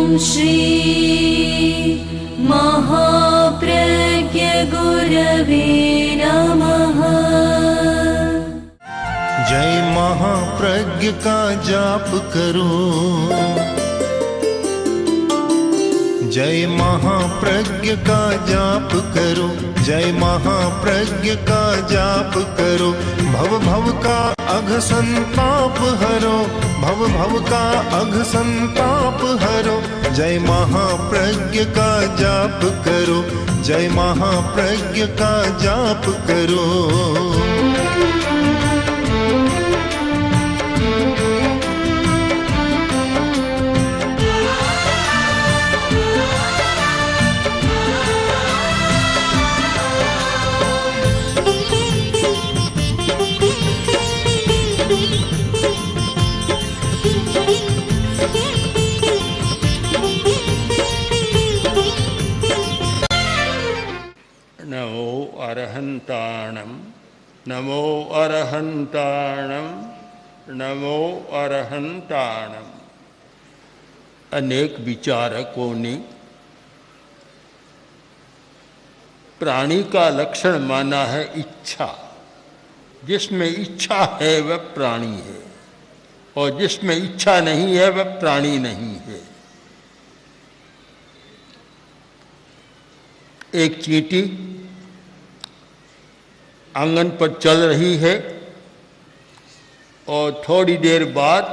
श्री महाप्रज्ञ गुरवे नमः। जय महाप्रज्ञ का जाप करो, जय महाप्रज्ञ का जाप करो, जय महाप्रज्ञ का जाप करो। भव भव का अघ संताप हरो, भव भव का अघ संताप हरो। जय महाप्रज्ञ का जाप करो, जय महाप्रज्ञ का जाप करो। नमो अरहंताणं, नमो अरहंताणं, नमो अरहंताणं। अनेक विचारकों ने प्राणी का लक्षण माना है इच्छा। जिसमें इच्छा है वह प्राणी है, और जिसमें इच्छा नहीं है वह प्राणी नहीं है। एक चींटी आंगन पर चल रही है और थोड़ी देर बाद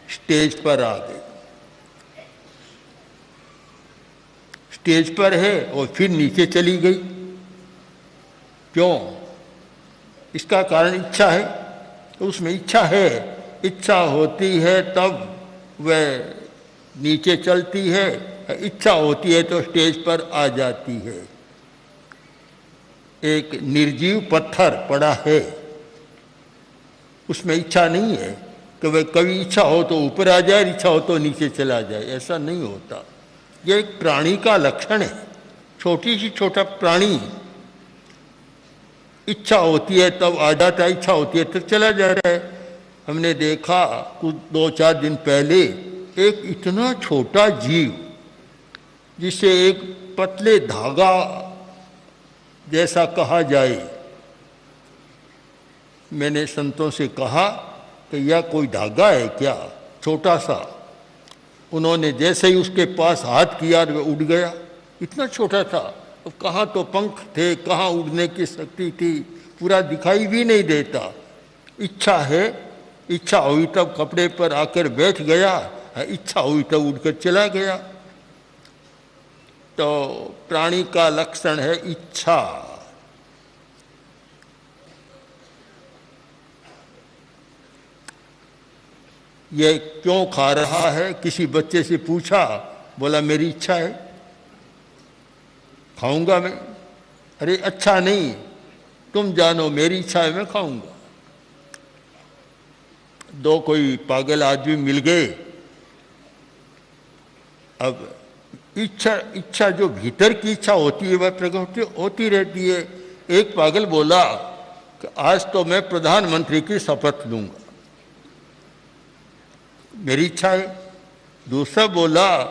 स्टेज पर आ गई। स्टेज पर है और फिर नीचे चली गई। क्यों? इसका कारण इच्छा है। तो उसमें इच्छा है, इच्छा होती है तब वह नीचे चलती है, इच्छा होती है तो स्टेज पर आ जाती है। एक निर्जीव पत्थर पड़ा है, उसमें इच्छा नहीं है कि वह कभी इच्छा हो तो ऊपर आ जाए, इच्छा हो तो नीचे चला जाए। ऐसा नहीं होता। यह एक प्राणी का लक्षण है। छोटी सी छोटा प्राणी इच्छा होती है तब आ जाता है, इच्छा होती है तब चला जा रहा है। हमने देखा कुछ 2-4 दिन पहले एक इतना छोटा जीव जिसे एक पतले धागा जैसा कहा जाए, मैंने संतों से कहा कि यह कोई धागा है क्या, छोटा सा। उन्होंने जैसे ही उसके पास हाथ किया वह उड़ गया। इतना छोटा था। अब कहाँ तो पंख थे, कहाँ उड़ने की शक्ति थी, पूरा दिखाई भी नहीं देता। इच्छा है, इच्छा हुई तब कपड़े पर आकर बैठ गया, इच्छा हुई तब उड़कर चला गया। तो प्राणी का लक्षण है इच्छा। ये क्यों खा रहा है? किसी बच्चे से पूछा, बोला मेरी इच्छा है, खाऊंगा मैं। अरे अच्छा नहीं, तुम जानो मेरी इच्छा है, मैं खाऊंगा। दो कोई पागल आदमी मिल गए। अब इच्छा जो भीतर की इच्छा होती है वह प्रकट होती रहती है। एक पागल बोला कि आज तो मैं प्रधानमंत्री की शपथ लूंगा, मेरी इच्छा है। दूसरा बोला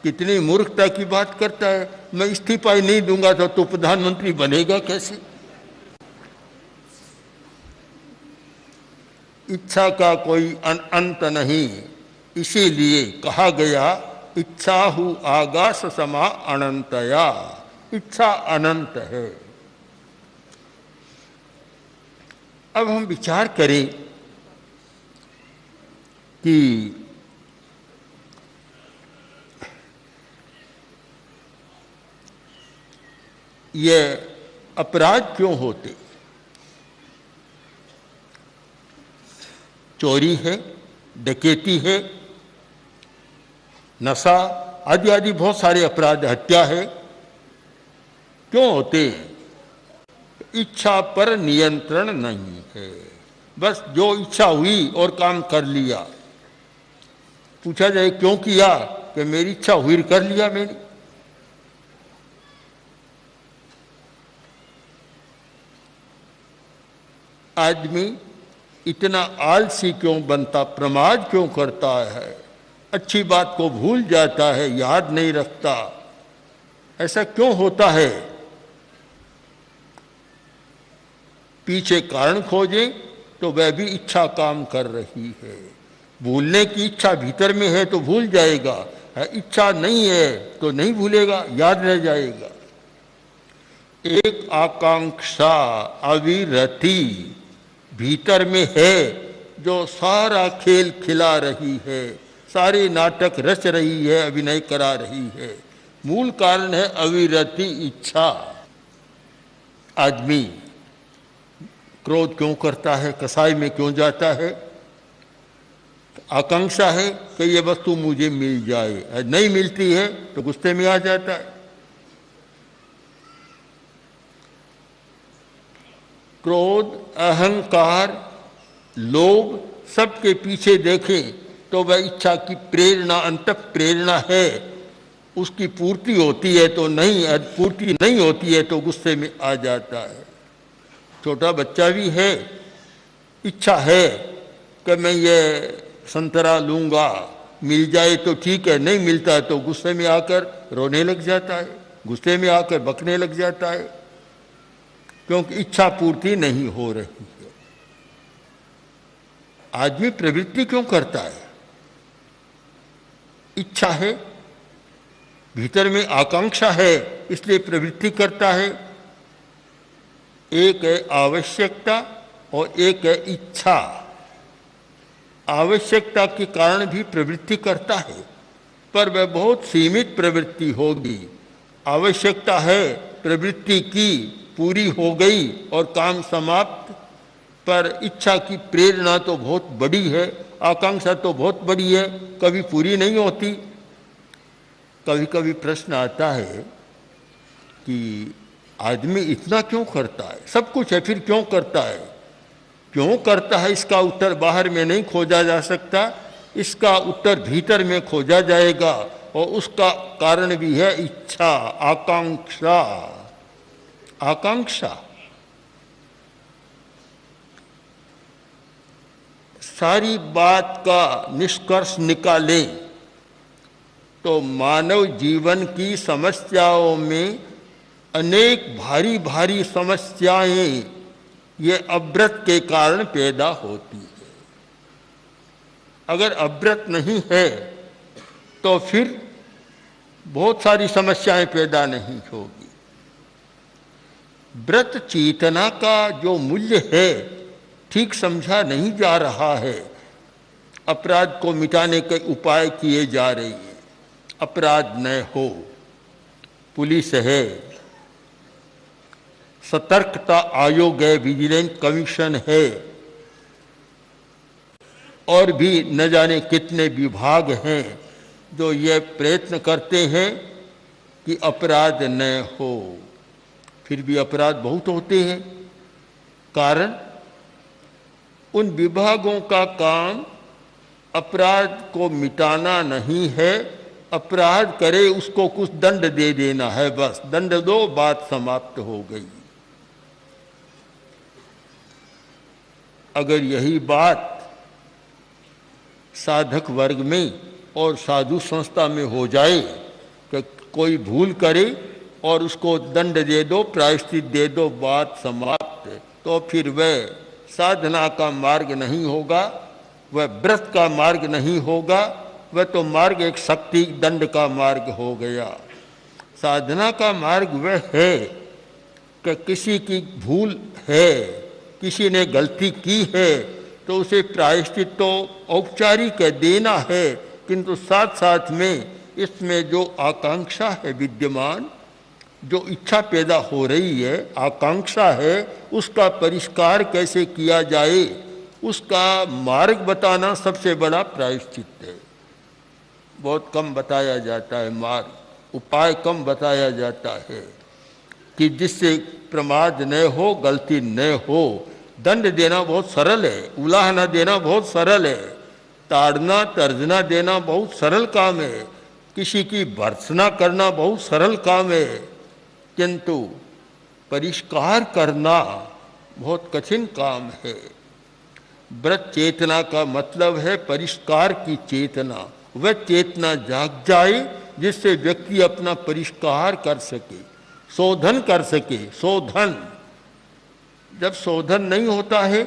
कितनी मूर्खता की बात करता है, मैं इस्तीफा ही नहीं दूंगा तो तू प्रधानमंत्री बनेगा कैसे? इच्छा का कोई अंत नहीं। इसीलिए कहा गया इच्छाहु आकाश समा अनंतया। इच्छा अनंत है। अब हम विचार करें कि ये अपराध क्यों होते? चोरी है, डकैती है, नशा आदि आदि बहुत सारे अपराध, हत्या है। क्यों होते? इच्छा पर नियंत्रण नहीं है। बस जो इच्छा हुई और काम कर लिया। पूछा जाए क्यों किया, कि मेरी इच्छा हुई कर लिया मैंने। आदमी इतना आलसी क्यों बनता, प्रमाद क्यों करता है? अच्छी बात को भूल जाता है, याद नहीं रखता। ऐसा क्यों होता है? पीछे कारण खोजें तो वह भी इच्छा काम कर रही है। भूलने की इच्छा भीतर में है तो भूल जाएगा, इच्छा नहीं है तो नहीं भूलेगा, याद रह जाएगा। एक आकांक्षा अविरति भीतर में है जो सारा खेल खिला रही है, सारे नाटक रच रही है, अभिनय करा रही है। मूल कारण है अविरति इच्छा। आदमी क्रोध क्यों करता है, कसाई में क्यों जाता है? आकांक्षा है कि ये वस्तु मुझे मिल जाए, नहीं मिलती है तो गुस्से में आ जाता है। क्रोध, अहंकार, लोभ सबके पीछे देखें तो वह इच्छा की प्रेरणा, अंतः प्रेरणा है। उसकी पूर्ति होती है तो नहीं, पूर्ति नहीं होती है तो गुस्से में आ जाता है। छोटा बच्चा भी है, इच्छा है कि मैं ये संतरा लूंगा, मिल जाए तो ठीक है, नहीं मिलता है तो गुस्से में आकर रोने लग जाता है, गुस्से में आकर बकने लग जाता है, क्योंकि इच्छा पूर्ति नहीं हो रही है। आदमी प्रवृत्ति क्यों करता है? इच्छा है, भीतर में आकांक्षा है, इसलिए प्रवृत्ति करता है। एक है आवश्यकता और एक है इच्छा। आवश्यकता के कारण भी प्रवृत्ति करता है, पर वह बहुत सीमित प्रवृत्ति होगी। आवश्यकता है, प्रवृत्ति की, पूरी हो गई और काम समाप्त। पर इच्छा की प्रेरणा तो बहुत बड़ी है, आकांक्षा तो बहुत बड़ी है, कभी पूरी नहीं होती। कभी कभी प्रश्न आता है कि आदमी इतना क्यों करता है? सब कुछ है फिर क्यों करता है? क्यों करता है इसका उत्तर बाहर में नहीं खोजा जा सकता, इसका उत्तर भीतर में खोजा जाएगा। और उसका कारण भी है इच्छा, आकांक्षा। आकांक्षा सारी बात का निष्कर्ष निकालें तो मानव जीवन की समस्याओं में अनेक भारी भारी समस्याएं ये अव्रत के कारण पैदा होती है। अगर अव्रत नहीं है तो फिर बहुत सारी समस्याएं पैदा नहीं होगी। व्रत चेतना का जो मूल्य है ठीक समझा नहीं जा रहा है। अपराध को मिटाने के उपाय किए जा रहे हैं, अपराध न हो, पुलिस है, सतर्कता आयोग है, विजिलेंस कमीशन है, और भी न जाने कितने विभाग हैं जो ये प्रयत्न करते हैं कि अपराध न हो। फिर भी अपराध बहुत होते हैं। कारण उन विभागों का काम अपराध को मिटाना नहीं है, अपराध करे उसको कुछ दंड दे देना है, बस दंड दो, बात समाप्त हो गई। अगर यही बात साधक वर्ग में और साधु संस्था में हो जाए कि कोई भूल करे और उसको दंड दे दो, प्रायश्चित दे दो, बात समाप्त, तो फिर वह साधना का मार्ग नहीं होगा, वह व्रत का मार्ग नहीं होगा, वह तो मार्ग एक शक्ति दंड का मार्ग हो गया। साधना का मार्ग वह है कि किसी की भूल है, किसी ने गलती की है तो उसे प्रायश्चित तो औपचारिक देना है, किंतु साथ साथ में इसमें जो आकांक्षा है विद्यमान, जो इच्छा पैदा हो रही है, आकांक्षा है, उसका परिष्कार कैसे किया जाए उसका मार्ग बताना सबसे बड़ा प्रायश्चित है। बहुत कम बताया जाता है मार्ग, उपाय कम बताया जाता है कि जिससे प्रमाद न हो, गलती न हो। दंड देना बहुत सरल है, उलाहना देना बहुत सरल है, ताड़ना तर्जना देना बहुत सरल काम है, किसी की भर्त्सना करना बहुत सरल काम है, किंतु परिष्कार करना बहुत कठिन काम है। व्रत चेतना का मतलब है परिष्कार की चेतना, वह चेतना जाग जाए जिससे व्यक्ति अपना परिष्कार कर सके, शोधन कर सके। शोधन, जब शोधन नहीं होता है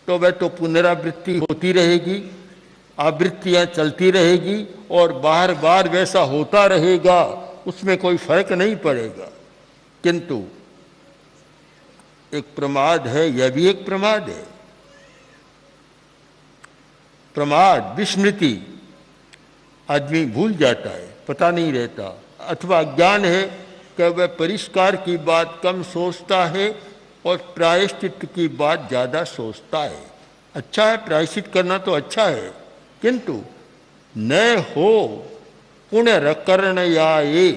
तो वह तो पुनरावृत्ति होती रहेगी, आवृत्तियां चलती रहेगी और बार बार वैसा होता रहेगा, उसमें कोई फर्क नहीं पड़ेगा। किंतु एक प्रमाद है, यह भी एक प्रमाद है। प्रमाद, विस्मृति, आदमी भूल जाता है, पता नहीं रहता, अथवा ज्ञान है कि वह परिष्कार की बात कम सोचता है और प्रायश्चित की बात ज़्यादा सोचता है। अच्छा है, प्रायश्चित करना तो अच्छा है, किंतु न हो पुण्य कर्ण या ये,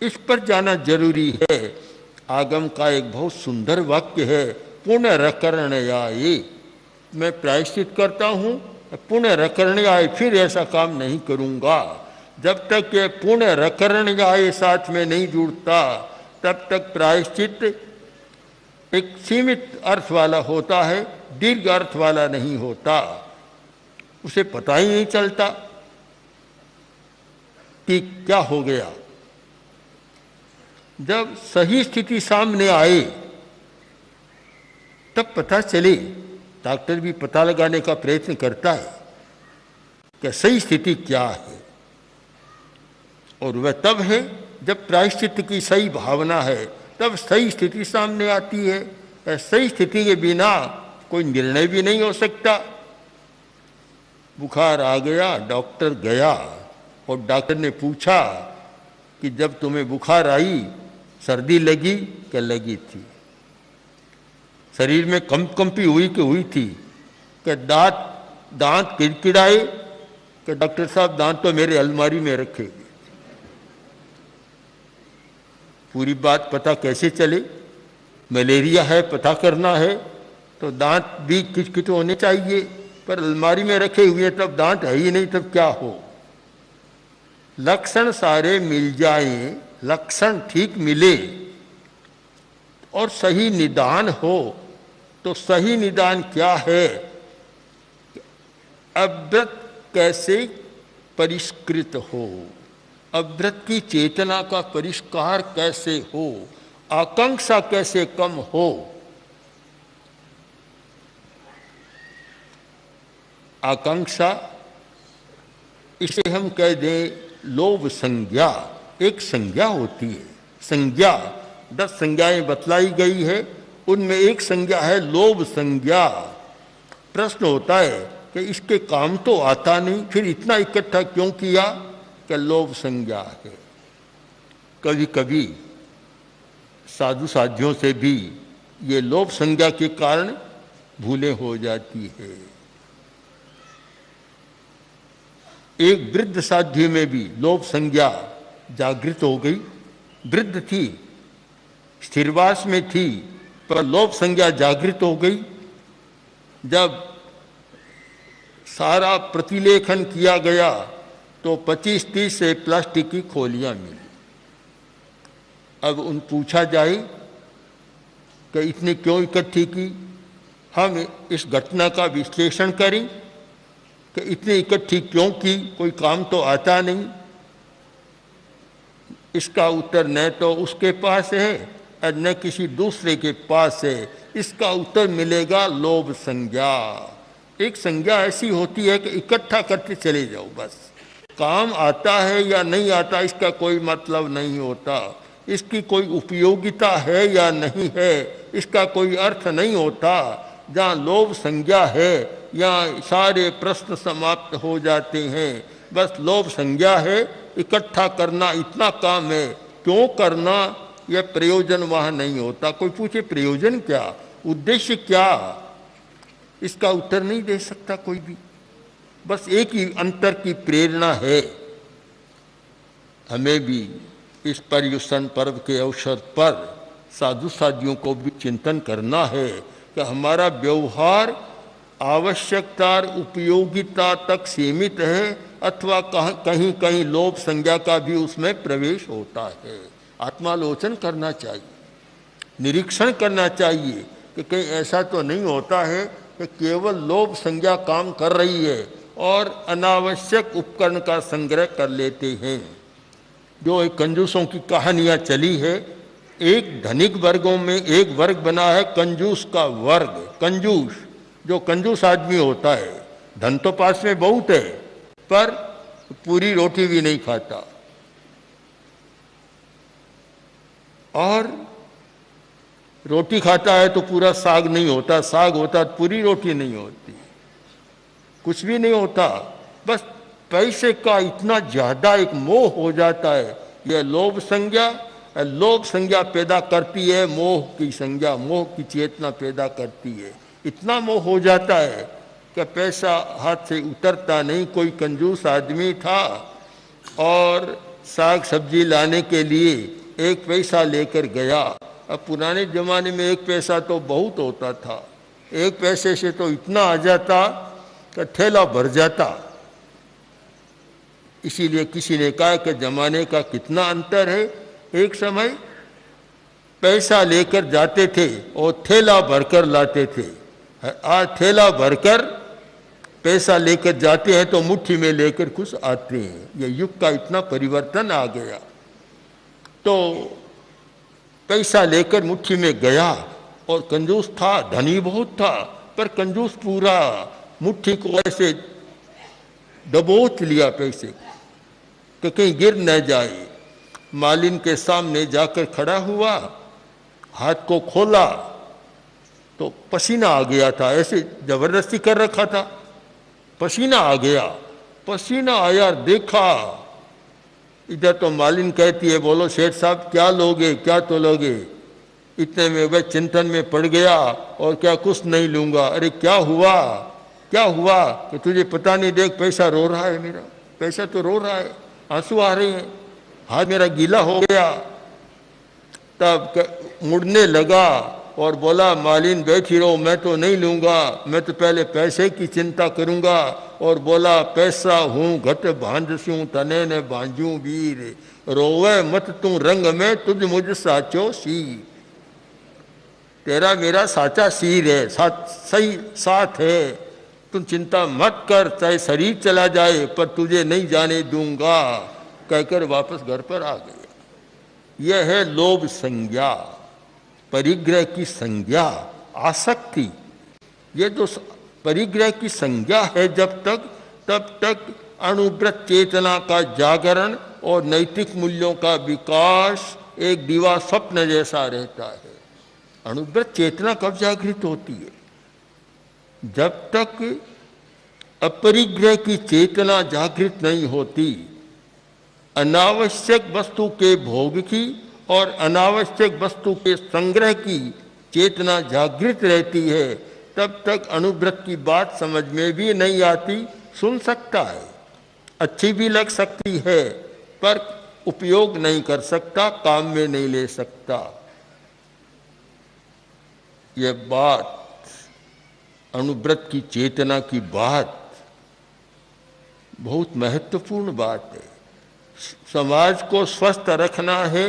इस पर जाना जरूरी है। आगम का एक बहुत सुंदर वाक्य है, पुण्य कर्ण या ये। मैं प्रायश्चित करता हूँ, पुण्य रकरण आए, फिर ऐसा काम नहीं करूँगा। जब तक ये पुण्य रकरण आए साथ में नहीं जुड़ता, तब तक प्रायश्चित एक सीमित अर्थ वाला होता है, दीर्घ अर्थ वाला नहीं होता। उसे पता ही नहीं चलता कि क्या हो गया। जब सही स्थिति सामने आए तब पता चले। डॉक्टर भी पता लगाने का प्रयत्न करता है कि सही स्थिति क्या है, और वह तब है जब प्रायश्चित की सही भावना है, तब सही स्थिति सामने आती है। सही स्थिति के बिना कोई निर्णय भी नहीं हो सकता। बुखार आ गया, डॉक्टर गया और डॉक्टर ने पूछा कि जब तुम्हें बुखार आई सर्दी लगी क्या? लगी थी। शरीर में कंपी हुई कि हुई थी? कि दांत किड़किड़ाए कि डॉक्टर साहब दांत तो मेरे अलमारी में रखे हुए। पूरी बात पता कैसे चले? मलेरिया है पता करना है तो दांत भी किचकिच होने चाहिए, पर अलमारी में रखे हुए तब दांत है ही नहीं, तब क्या हो? लक्षण सारे मिल जाएं, लक्षण ठीक मिले और सही निदान हो, तो सही निदान क्या है? अव्रत कैसे परिष्कृत हो, अव्रत की चेतना का परिष्कार कैसे हो, आकांक्षा कैसे कम हो। आकांक्षा, इसे हम कह दें लोभ संज्ञा। एक संज्ञा होती है, संज्ञा 10 संज्ञाएं बतलाई गई है, उनमें एक संज्ञा है लोभ संज्ञा। प्रश्न होता है कि इसके काम तो आता नहीं, फिर इतना इकट्ठा क्यों किया? कि लोभ संज्ञा है। कभी कभी साधु साधियों से भी ये लोभ संज्ञा के कारण भूलें हो जाती है। एक वृद्ध साध्वी में भी लोभ संज्ञा जागृत हो गई। वृद्ध थी, स्थिरवास में थी, पर लोभ संज्ञा जागृत हो गई। जब सारा प्रतिलेखन किया गया तो 25-30 से प्लास्टिक की खोलियां मिली। अब उन पूछा जाए कि इतनी क्यों इकट्ठी की? हम इस घटना का विश्लेषण करें कि इतनी इकट्ठी क्यों की, कोई काम तो आता नहीं। इसका उत्तर न तो उसके पास है और न किसी दूसरे के पास है। इसका उत्तर मिलेगा लोभ संज्ञा। एक संज्ञा ऐसी होती है कि इकट्ठा करते चले जाओ, बस काम आता है या नहीं आता इसका कोई मतलब नहीं होता, इसकी कोई उपयोगिता है या नहीं है इसका कोई अर्थ नहीं होता। जहाँ लोभ संज्ञा है यहाँ सारे प्रश्न समाप्त हो जाते हैं। बस लोभ संज्ञा है, इकट्ठा करना इतना काम है, क्यों करना यह प्रयोजन वहाँ नहीं होता। कोई पूछे प्रयोजन क्या, उद्देश्य क्या, इसका उत्तर नहीं दे सकता कोई भी। बस एक ही अंतर की प्रेरणा है। हमें भी इस पर्युषण पर्व के अवसर पर साधु साधियों को भी चिंतन करना है कि हमारा व्यवहार आवश्यकता और उपयोगिता तक सीमित है अथवा कहीं कहीं लोभ संज्ञा का भी उसमें प्रवेश होता है। आत्मालोचन करना चाहिए, निरीक्षण करना चाहिए कि कहीं ऐसा तो नहीं होता है कि केवल लोभ संज्ञा काम कर रही है और अनावश्यक उपकरण का संग्रह कर लेते हैं। जो एक कंजूसों की कहानियाँ चली है, एक धनिक वर्गों में एक वर्ग बना है कंजूस का वर्ग। कंजूस, जो कंजूस आदमी होता है, धन तो पास में बहुत है पर पूरी रोटी भी नहीं खाता, और रोटी खाता है तो पूरा साग नहीं होता, साग होता तो पूरी रोटी नहीं होती, कुछ भी नहीं होता। बस पैसे का इतना ज्यादा एक मोह हो जाता है। यह लोभ संज्ञा पैदा करती है, मोह की संज्ञा, मोह की चेतना पैदा करती है। इतना मोह हो जाता है कि पैसा हाथ से उतरता नहीं। कोई कंजूस आदमी था और साग सब्जी लाने के लिए 1 पैसा लेकर गया। अब पुराने जमाने में 1 पैसा तो बहुत होता था, 1 पैसे से तो इतना आ जाता कि ठेला भर जाता। इसीलिए किसी ने कहा कि जमाने का कितना अंतर है। एक समय पैसा लेकर जाते थे और ठेला भरकर लाते थे, आज ठेला भरकर पैसा लेकर जाते हैं तो मुट्ठी में लेकर कुछ आते हैं। ये युग का इतना परिवर्तन आ गया। तो पैसा लेकर मुट्ठी में गया और कंजूस था, धनी बहुत था, पर कंजूस पूरा मुट्ठी को ऐसे दबोच लिया पैसे कि कहीं गिर न जाए। मालिन के सामने जाकर खड़ा हुआ, हाथ को खोला तो पसीना आ गया था, ऐसे जबरदस्ती कर रखा था, पसीना आ गया। पसीना आया, देखा इधर तो मालिन कहती है, बोलो सेठ साहब क्या लोगे, क्या तो लोगे। इतने में वह चिंतन में पड़ गया और क्या कुछ नहीं लूंगा। अरे क्या हुआ, क्या हुआ कि तुझे पता नहीं, देख पैसा रो रहा है, मेरा पैसा तो रो रहा है, आंसू आ रहे हैं, हाथ मेरा गीला हो गया। तब मुड़ने लगा और बोला, मालिन बैठी रहो, मैं तो नहीं लूंगा, मैं तो पहले पैसे की चिंता करूंगा। और बोला, पैसा हूँ घट भांजस्यूं तने ने भांजू वीर, रोवे मत तू रंग में तुझ मुझ साचो सीर। तेरा मेरा साचा सीर है, सही साथ है, तुम चिंता मत कर, चाहे शरीर चला जाए पर तुझे नहीं जाने दूंगा, कहकर वापस घर पर आ गया। यह है लोभ संज्ञा, परिग्रह की संज्ञा, आसक्ति। ये जो परिग्रह की संज्ञा है जब तक, तब तक अणुव्रत चेतना का जागरण और नैतिक मूल्यों का विकास एक दिवा स्वप्न जैसा रहता है। अणुव्रत चेतना कब जागृत होती है? जब तक अपरिग्रह की चेतना जागृत नहीं होती, अनावश्यक वस्तु के भोग की और अनावश्यक वस्तु के संग्रह की चेतना जागृत रहती है, तब तक अणुव्रत की बात समझ में भी नहीं आती। सुन सकता है, अच्छी भी लग सकती है, पर उपयोग नहीं कर सकता, काम में नहीं ले सकता। यह बात, अणुव्रत की चेतना की बात बहुत महत्वपूर्ण बात है। समाज को स्वस्थ रखना है,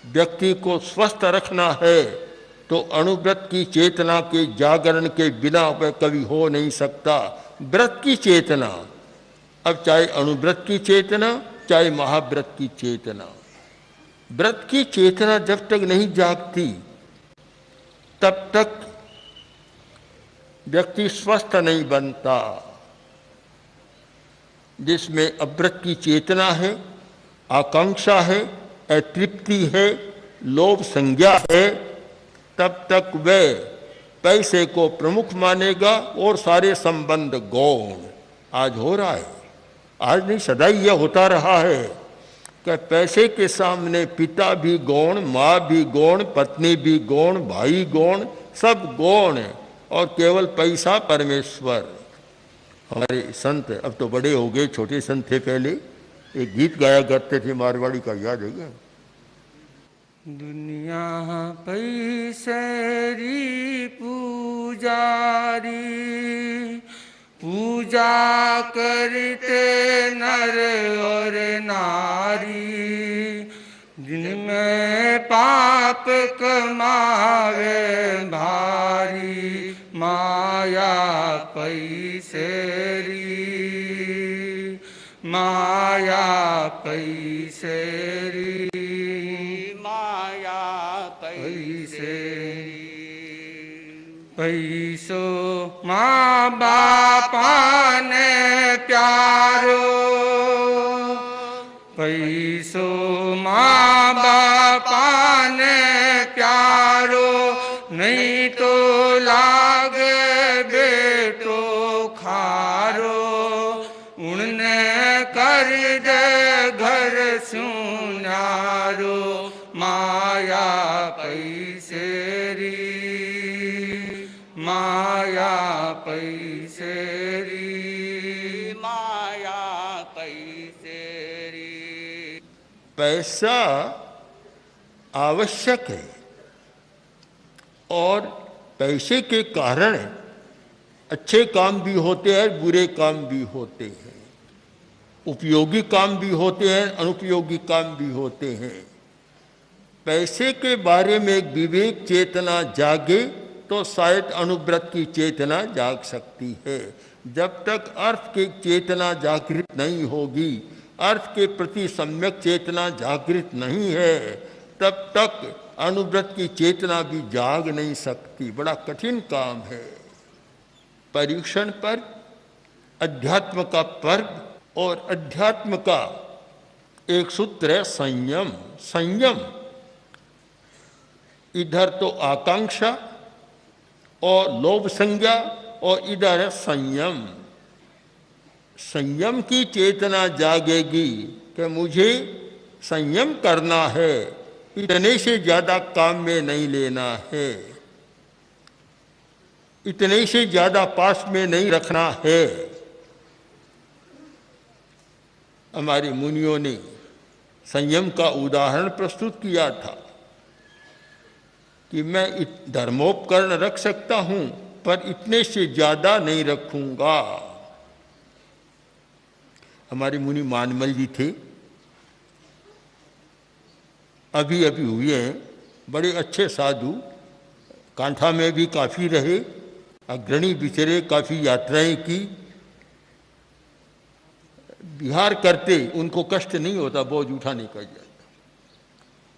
व्यक्ति को स्वस्थ रखना है, तो अणुव्रत की चेतना के जागरण के बिना वह कभी हो नहीं सकता। व्रत की चेतना, अब चाहे अणुव्रत की चेतना, चाहे महाव्रत की चेतना, व्रत की चेतना जब तक नहीं जागती तब तक व्यक्ति स्वस्थ नहीं बनता। जिसमें अव्रत की चेतना है, आकांक्षा है, अतृप्ति है, लोभ संज्ञा है, तब तक वह पैसे को प्रमुख मानेगा और सारे संबंध गौण। आज हो रहा है, आज नहीं सदा ही यह होता रहा है कि पैसे के सामने पिता भी गौण, माँ भी गौण, पत्नी भी गौण, भाई गौण, सब गौण है और केवल पैसा परमेश्वर। हमारे संत अब तो बड़े हो गए, छोटे संत थे पहले, एक गीत गाया करते थे मारवाड़ी का, याद है क्या? दुनिया पैसेरी पुजारी, पूजा करते नर और नारी, दिन में पाप कमावे भारी, माया पैसेरी। माया पैसेरी माया पैसेरी पैसो माँ बापा ने प्यारो पैसो माँ बापा ने प्यारो नहीं तो लागे बेटो खारो उनने कर दे घर सुनारो माया पैसेरी माया पैसेरी माया पैसेरी। पैसा आवश्यक है और पैसे के कारण अच्छे काम भी होते हैं, बुरे काम भी होते हैं, उपयोगी काम भी होते हैं, अनुपयोगी काम भी होते हैं। पैसे के बारे में एक विवेक चेतना जागे तो शायद अनुव्रत की चेतना जाग सकती है। जब तक अर्थ की चेतना जागृत नहीं होगी, अर्थ के प्रति सम्यक चेतना जागृत नहीं है, तब तक अनुव्रत की चेतना भी जाग नहीं सकती। बड़ा कठिन काम है। परीक्षण पर अध्यात्म का पर्व और अध्यात्म का एक सूत्र है संयम। संयम, इधर तो आकांक्षा और लोभ संज्ञा और इधर है संयम। संयम की चेतना जागेगी कि मुझे संयम करना है, इतने से ज्यादा काम में नहीं लेना है, इतने से ज्यादा पास में नहीं रखना है। हमारे मुनियों ने संयम का उदाहरण प्रस्तुत किया था कि मैं धर्मोपकरण रख सकता हूं पर इतने से ज्यादा नहीं रखूंगा। हमारे मुनि मानमल जी थे, अभी अभी हुए हैं, बड़े अच्छे साधु, कांठा में भी काफी रहे, अग्रणी विचरे, काफी यात्राएं की, विहार करते उनको कष्ट नहीं होता बोझ उठाने का जाता,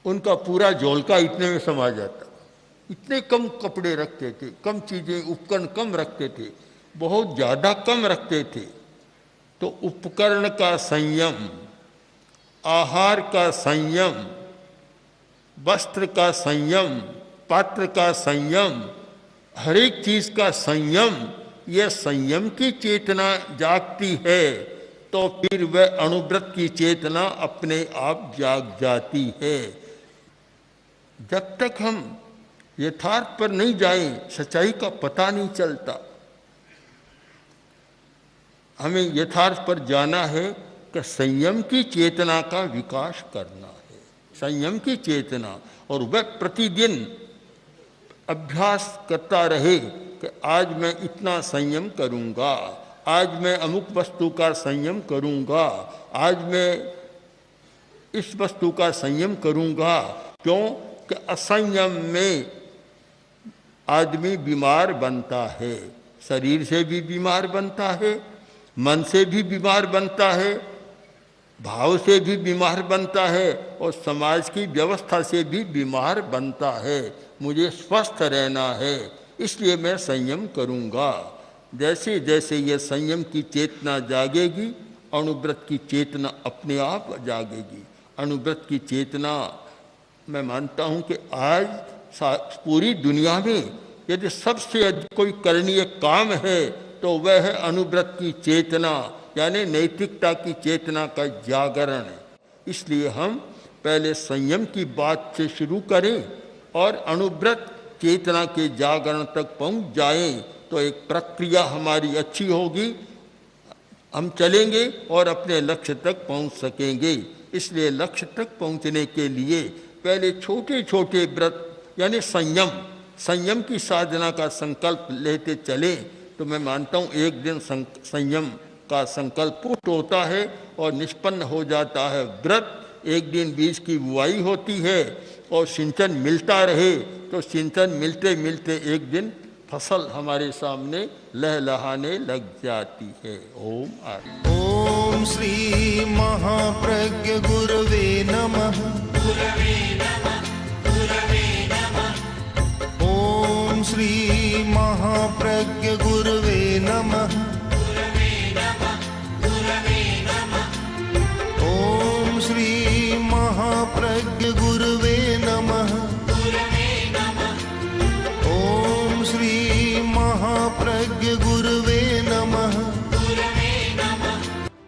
उनका पूरा झोलका इतने में समा जाता। इतने कम कपड़े रखते थे, कम चीजें उपकरण कम रखते थे, बहुत ज्यादा कम रखते थे। तो उपकरण का संयम, आहार का संयम, वस्त्र का संयम, पात्र का संयम, हर एक चीज का संयम, यह संयम की चेतना जागती है तो फिर वह अनुव्रत की चेतना अपने आप जाग जाती है। जब तक हम यथार्थ पर नहीं जाएं, सच्चाई का पता नहीं चलता। हमें यथार्थ पर जाना है कि संयम की चेतना का विकास करना है, संयम की चेतना, और वह प्रतिदिन अभ्यास करता रहे कि आज मैं इतना संयम करूंगा, आज मैं अमुक वस्तु का संयम करूंगा, आज मैं इस वस्तु का संयम करूंगा। क्यों कि असंयम में आदमी बीमार बनता है, शरीर से भी बीमार बनता है, मन से भी बीमार बनता है, भाव से भी बीमार बनता है और समाज की व्यवस्था से भी बीमार बनता है। मुझे स्वस्थ रहना है, इसलिए मैं संयम करूंगा। जैसे जैसे ये संयम की चेतना जागेगी, अनुव्रत की चेतना अपने आप जागेगी। अनुव्रत की चेतना, मैं मानता हूं कि आज पूरी दुनिया में यदि सबसे अधिक कोई करणीय काम है तो वह है अनुव्रत की चेतना, यानी नैतिकता की चेतना का जागरण। इसलिए हम पहले संयम की बात से शुरू करें और अनुव्रत चेतना के जागरण तक पहुंच जाएं तो एक प्रक्रिया हमारी अच्छी होगी, हम चलेंगे और अपने लक्ष्य तक पहुंच सकेंगे। इसलिए लक्ष्य तक पहुंचने के लिए पहले छोटे छोटे व्रत यानी संयम की साधना का संकल्प लेते चले तो मैं मानता हूँ एक दिन संयम का संकल्प पुष्ट होता है और निष्पन्न हो जाता है व्रत। एक दिन बीज की बुआई होती है और सिंचन मिलता रहे तो सिंचन मिलते मिलते एक दिन फसल हमारे सामने लहलहाने लग जाती है। ओम आदि। ओम श्री महाप्रज्ञ गुरवे नमः। ॐ श्री महाप्रज्ञ